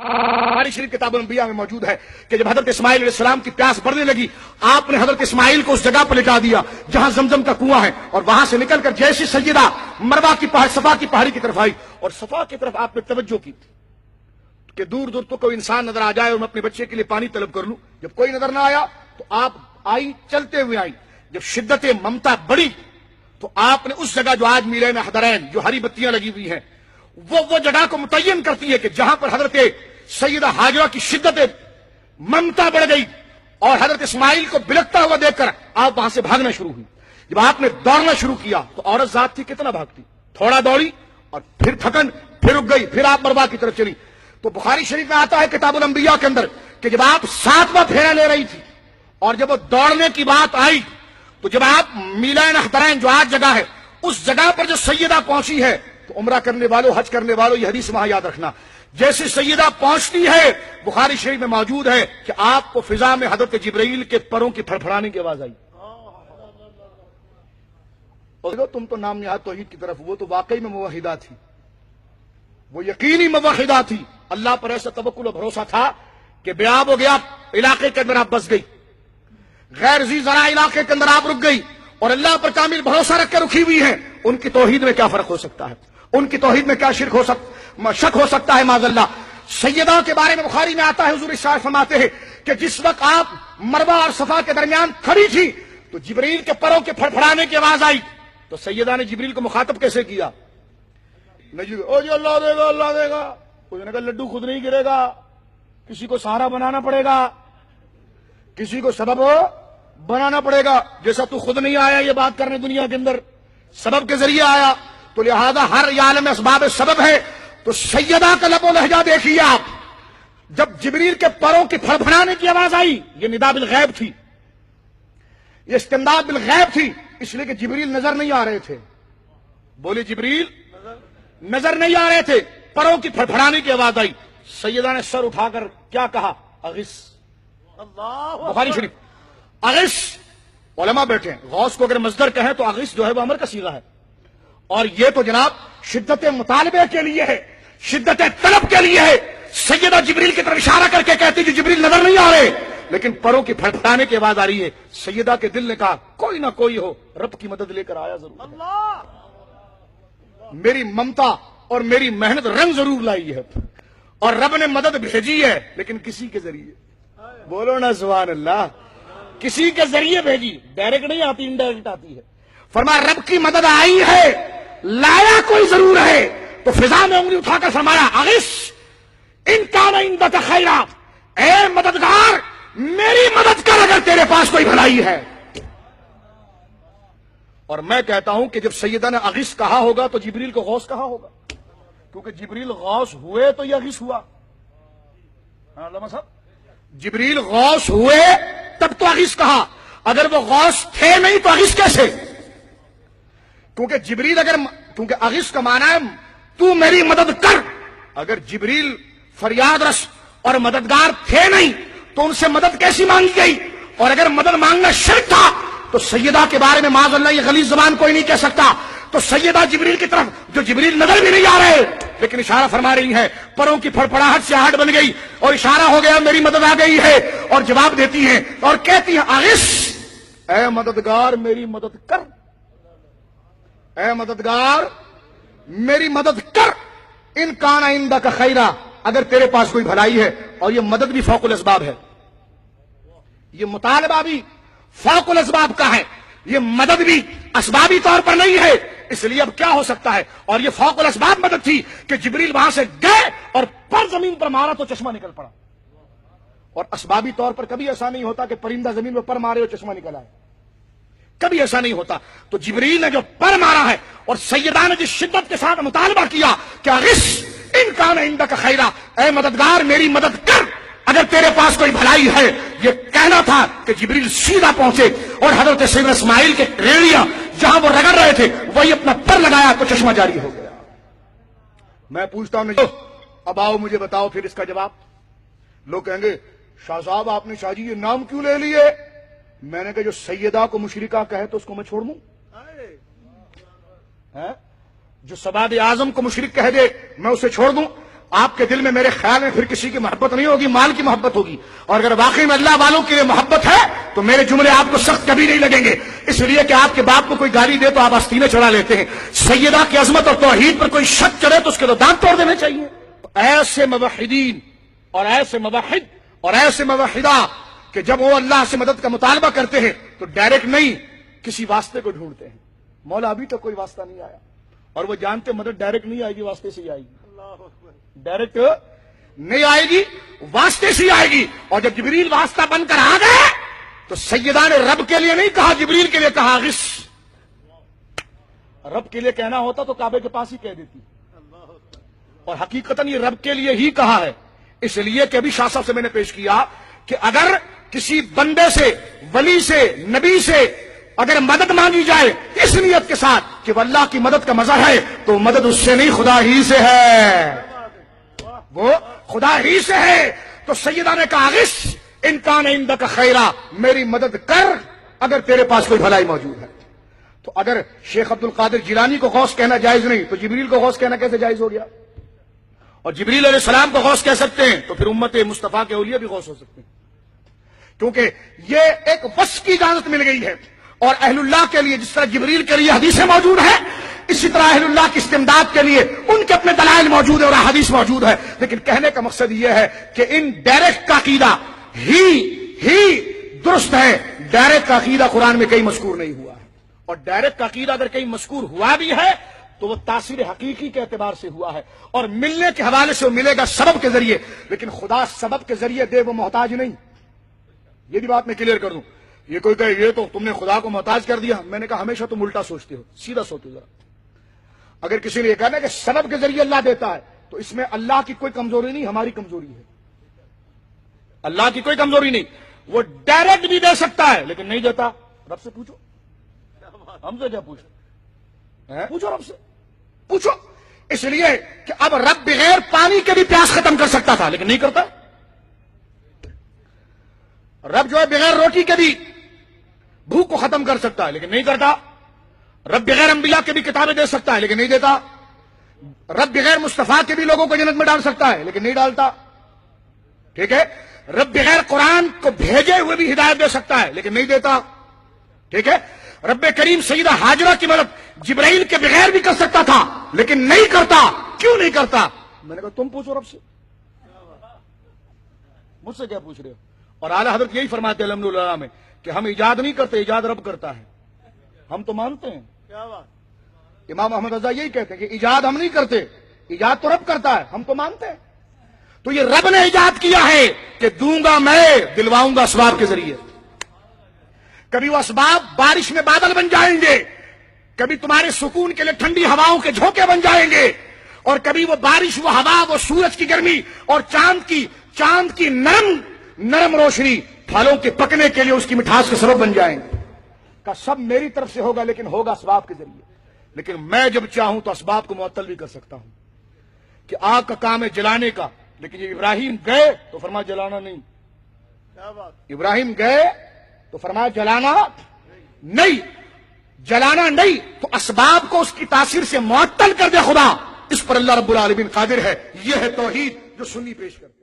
ہماری شریف کتاب الانبیاء میں موجود ہے کہ جب حضرت اسماعیل علیہ السلام کی پیاس بڑھنے لگی، آپ نے حضرت اسماعیل کو اس جگہ پر لٹا دیا جہاں زمزم کا کنواں ہے، اور وہاں سے نکل کر جیسی سیدہ مروہ کی پہاڑ صفا کی پہاڑی کی طرف آئی، اور صفا کی طرف آپ نے توجہ کی کہ دور دور تو کوئی انسان نظر آ جائے اور میں اپنے بچے کے لیے پانی طلب کر لوں۔ جب کوئی نظر نہ آیا تو آپ آئی، چلتے ہوئے آئی۔ جب شدت ممتا بڑی تو آپ نے اس جگہ جو آج میرین حدرین جو ہری بتیاں لگی ہوئی ہیں وہ جگہ کو متعین کرتی ہے کہ جہاں پر حضرت سیدہ ہاجرہ کی شدت ممتا بڑھ گئی اور حضرت اسماعیل کو بلکتا ہوا دیکھ کر آپ وہاں سے بھاگنا شروع ہوئی۔ جب آپ نے دوڑنا شروع کیا تو عورت ذات تھی، کتنا بھاگتی، تھوڑا دوڑی اور پھر تھکن، پھر رک گئی، پھر آپ مروہ کی طرف چلی۔ تو بخاری شریف میں آتا ہے کتاب الانبیاء کے اندر کہ جب آپ 7واں پھیرا لے رہی تھی اور جب وہ دوڑنے کی بات آئی تو جب آپ میلان حدرین جو آج جگہ ہے اس جگہ پر جو سیدہ پہنچی ہے تو عمرہ کرنے والوں، حج کرنے والوں، یہ حدیث وہاں یاد رکھنا، جیسے سیدہ پہنچتی ہے بخاری شریف میں موجود ہے کہ آپ کو فضا میں حضرت جبرائیل کے پروں کی پھڑپھڑانے کی آواز آئی۔ اور تم تو نام نہاد توحید کی طرف، وہ تو واقعی میں موحدہ تھی، وہ یقینی موحدہ تھی، اللہ پر ایسا توکل و بھروسہ تھا کہ بیاب ہو گیا علاقے کے اندر آپ بس گئی، غیر ذی زرع علاقے کے اندر آپ رک گئی اور اللہ پر کامل بھروسہ رکھ کے رکھی ہوئی ہیں۔ ان کی توحید میں کیا فرق ہو سکتا ہے، ان کی توحید میں کیا شک ہو سکتا ہے معاذ اللہ۔ سیدہ کے بارے میں بخاری میں آتا ہے، حضور ارشاد فرماتے ہیں کہ جس وقت آپ مروہ اور صفا کے درمیان کھڑی تھی تو جبریل کے پروں کے پھڑپھڑانے کی آواز آئی، تو سیدہ نے جبریل کو مخاطب کیسے کیا؟ او جی اللہ دے گا، اللہ دے گا، کوئی نے کہا لڈو خود نہیں گرے گا، کسی کو سہارا بنانا پڑے گا، کسی کو سبب بنانا پڑے گا، جیسا تو خود نہیں آیا یہ بات کرنے دنیا کے اندر، سبب کے ذریعے آیا، تو لہذا ہر عالم اسباب سبب ہے۔ تو سیدہ کا لب و لہجہ دیکھیے آپ، جب جبریل کے پروں کی پھڑپھڑانے کی آواز آئی، یہ ندا بالغیب تھی، یہ استمداد بالغیب تھی، اس لیے کہ جبریل نظر نہیں آ رہے تھے، بولے جبریل نظر نہیں آ رہے تھے، پروں کی پھڑپھڑانے کی آواز آئی، سیدہ نے سر اٹھا کر کیا کہا؟ اغث۔ بخاری شریف اغث، علماء بیٹھے ہیں، غوث کو اگر مصدر کہیں تو اغث جو ہے وہ امر کا صیغہ ہے، اور یہ تو جناب شدت مطالبے کے لیے ہے، شدت طلب کے لیے ہے۔ سیدہ جبریل کی طرف اشارہ کر کے کہتی جو جبریل نظر نہیں آ رہے لیکن پروں کی پھڑپھڑانے کی آواز آ رہی ہے۔ سیدہ کے دل نے کہا کوئی نہ کوئی ہو، رب کی مدد لے کر آیا ضرور، میری ممتا اور میری محنت رنگ ضرور لائی ہے، اور رب نے مدد بھیجی ہے لیکن کسی کے ذریعے، بولو نا سبحان اللہ، کسی کے ذریعے بھیجی، ڈائریکٹ نہیں آتی، انڈائریکٹ آتی ہے۔ فرمایا رب کی مدد آئی ہے، لایا کوئی ضرور ہے، تو فضا میں انگلی اٹھا کر فرمایا اغث ان کان عندک خیرا، اے مددگار میری مدد کر اگر تیرے پاس کوئی بھلائی ہے۔ اور میں کہتا ہوں کہ جب سیدہ نے اغث کہا ہوگا تو جبریل کو غوث کہا ہوگا، کیونکہ جبریل غوث ہوئے تو یہ اغث ہوا۔ علامہ صاحب جبریل غوث ہوئے تب تو اغث کہا، اگر وہ غوث تھے نہیں تو اغث کیسے؟ کیونکہ جبریل کیونکہ اغث کا معنی ہے تو میری مدد کر، اگر جبریل فریاد رس اور مددگار تھے نہیں تو ان سے مدد کیسی مانگی گئی؟ اور اگر مدد مانگنا شرک تھا تو سیدہ کے بارے میں معاذ اللہ یہ غلیظ زبان کوئی نہیں کہہ سکتا۔ تو سیدہ جبریل کی طرف جو جبریل نظر بھی نہیں آ رہے لیکن اشارہ فرما رہی ہے، پروں کی پھڑپڑاہٹ سے آہٹ بن گئی اور اشارہ ہو گیا میری مدد آ گئی ہے، اور جواب دیتی ہیں اور کہتی ہیں اغث، اے مددگار میری مدد کر، اے مددگار میری مدد کر، ان کان عندک خیرا، اگر تیرے پاس کوئی بھلائی ہے۔ اور یہ مدد بھی فوق الاسباب ہے، یہ مطالبہ بھی فوق الاسباب کا ہے، یہ مدد بھی اسبابی طور پر نہیں ہے، اس لیے اب کیا ہو سکتا ہے؟ اور یہ فوق الاسباب مدد تھی کہ جبریل وہاں سے گئے اور پر زمین پر مارا تو چشمہ نکل پڑا، اور اسبابی طور پر کبھی ایسا نہیں ہوتا کہ پرندہ زمین میں پر مارے اور چشمہ نکل آئے، کبھی ایسا نہیں ہوتا۔ تو جبریل نے جو پر مارا ہے اور سیدہ نے جس شدت کے ساتھ مطالبہ کیا کہ اغث ان کان عندک خیرا، اے مددگار میری مدد کر اگر تیرے پاس کوئی بھلائی ہے، یہ کہنا تھا کہ جبریل سیدھا پہنچے اور حضرت سیدنا اسماعیل کے ریڑیاں جہاں وہ رگڑ رہے تھے وہی اپنا پر لگایا تو چشمہ جاری ہو گیا۔ میں پوچھتا ہوں اب آؤ مجھے بتاؤ پھر اس کا جواب۔ لوگ کہیں گے شاہ صاحب آپ نے شاہ جی یہ نام کیوں لے لیے؟ میں نے کہا جو سیدہ کو مشرکہ کہے تو اس کو میں چھوڑ دوں؟ جو سباد اعظم کو مشرک کہہ دے میں اسے چھوڑ دوں؟ آپ کے دل میں میرے خیال میں پھر کسی کی محبت نہیں ہوگی، مال کی محبت ہوگی. اور اگر واقعی میں اللہ والوں کے لیے محبت ہے تو میرے جملے آپ کو سخت کبھی نہیں لگیں گے، اس لیے کہ آپ کے باپ کو کوئی گالی دے تو آپ آستینیں چڑھا لیتے ہیں. سیدہ کی عظمت اور توحید پر کوئی شک چڑھے تو اس کے تو دانت توڑ دینے چاہیے. ایسے موحدین اور ایسے موحد اور ایسے موحدہ کہ جب وہ اللہ سے مدد کا مطالبہ کرتے ہیں تو ڈائریکٹ نہیں، کسی واسطے کو ڈھونڈتے ہیں. مولا ابھی تک کوئی واسطہ نہیں آیا اور وہ جانتے مدد ڈائریکٹ نہیں آئے گی، واسطے سے ہی آئے گی. ڈائریکٹ نہیں آئے گی، واسطے سے آئے گی. اور جب جبریل واسطہ بن کر آ گئے تو سیدہ نے رب کے لیے نہیں کہا، جبریل کے لیے کہا غص. رب کے لیے کہنا ہوتا تو کعبے کے پاس ہی کہہ دیتی، اور حقیقتاً یہ رب کے لیے ہی کہا ہے. اس لیے کہ ابھی شاہ صاحب سے میں نے پیش کیا کہ اگر کسی بندے سے، ولی سے، نبی سے اگر مدد مانگی جائے اس نیت کے ساتھ کہ وہ اللہ کی مدد کا مظہر ہے تو مدد اس سے نہیں، خدا ہی سے ہے، وہ خدا ہی سے ہے. تو سیدہ نے کہا غص ان کان عندک خیرا، میری مدد کر اگر تیرے پاس کوئی بھلائی موجود ہے. تو اگر شیخ عبد القادر جیلانی کو غوث کہنا جائز نہیں تو جبریل کو غوث کہنا کیسے جائز ہو گیا؟ اور جبریل علیہ السلام کو غوث کہہ سکتے ہیں تو پھر امت مصطفیٰ کے اولیاء بھی غوث ہو سکتے ہیں، کیونکہ یہ ایک وصف کی اجازت مل گئی ہے. اور اہل اللہ کے لیے جس طرح جبریل کے لیے حدیثیں موجود ہیں، اسی طرح اہل اللہ کی استمداد کے لیے ان کے اپنے دلائل موجود ہے اور حدیث موجود ہے. لیکن کہنے کا مقصد یہ ہے کہ ان ڈائریکٹ کا عقیدہ ہی درست ہے. ڈائریکٹ کا عقیدہ قرآن میں کہیں مذکور نہیں ہوا ہے، اور ڈائریکٹ کا عقیدہ اگر کہیں مذکور ہوا بھی ہے تو وہ تاثیر حقیقی کے اعتبار سے ہوا ہے، اور ملنے کے حوالے سے وہ ملے گا سبب کے ذریعے. لیکن خدا سبب کے ذریعے دے، وہ محتاج نہیں. یہ بھی بات میں کلیئر کر دوں. یہ کوئی کہے یہ تو تم نے خدا کو محتاج کر دیا، میں نے کہا ہمیشہ تم الٹا سوچتے ہو، سیدھا سوچو ذرا. اگر کسی نے یہ کہنا کہ سبب کے ذریعے اللہ دیتا ہے تو اس میں اللہ کی کوئی کمزوری نہیں، ہماری کمزوری ہے. اللہ کی کوئی کمزوری نہیں، وہ ڈائریکٹ بھی دے سکتا ہے لیکن نہیں دیتا. رب سے پوچھو، ہم سے کیا پوچھو، پوچھو رب سے، پوچھو. اس لیے کہ اب رب بغیر پانی کے بھی پیاس ختم کر سکتا تھا لیکن نہیں کرتا. رب جو ہے بغیر روٹی کے بھی بھوک کو ختم کر سکتا ہے لیکن نہیں کرتا. رب بغیر انبیاء کے بھی کتابیں دے سکتا ہے لیکن نہیں دیتا. رب بغیر مصطفیٰ کے بھی لوگوں کو جنت میں ڈال سکتا ہے لیکن نہیں ڈالتا. ٹھیک ہے. رب بغیر قرآن کو بھیجے ہوئے بھی ہدایت دے سکتا ہے لیکن نہیں دیتا. ٹھیک ہے. رب کریم سیدہ ہاجرہ کی مدد جبرائیل کے بغیر بھی کر سکتا تھا لیکن نہیں کرتا. کیوں نہیں کرتا؟ میں نے کہا تم پوچھو رب سے، مجھ سے کیا پوچھ رہے ہو. اور اعلیٰ حضرت یہی فرماتے ہیں الحمدللہ میں کہ ہم ایجاد نہیں کرتے، ایجاد رب کرتا ہے. ہم تو مانتے ہیں، امام احمد رضا یہی کہتے ہیں کہ ایجاد ہم نہیں کرتے، ایجاد تو رب کرتا ہے، ہم تو مانتے ہیں. تو یہ رب نے ایجاد کیا ہے کہ دوں گا میں، دلواؤں گا اسباب کے ذریعے. کبھی وہ اسباب بارش میں بادل بن جائیں گے، کبھی تمہارے سکون کے لیے ٹھنڈی ہواؤں کے جھونکے بن جائیں گے، اور کبھی وہ بارش، وہ ہوا، وہ سورج کی گرمی اور چاند کی نرم روشنی پھلوں کے پکنے کے لیے اس کی مٹھاس کے سبب بن جائیں گے. کا سب میری طرف سے ہوگا لیکن ہوگا اسباب کے ذریعے. لیکن میں جب چاہوں تو اسباب کو معطل بھی کر سکتا ہوں کہ آگ کا کام ہے جلانے کا، لیکن جب ابراہیم گئے تو فرمایا جلانا نہیں. ابراہیم گئے تو فرمایا جلانا نہیں، جلانا نہیں. تو اسباب کو اس کی تاثیر سے معطل کر دے خدا، اس پر اللہ رب العالمین قادر ہے. یہ ہے توحید جو سنی پیش کرتے.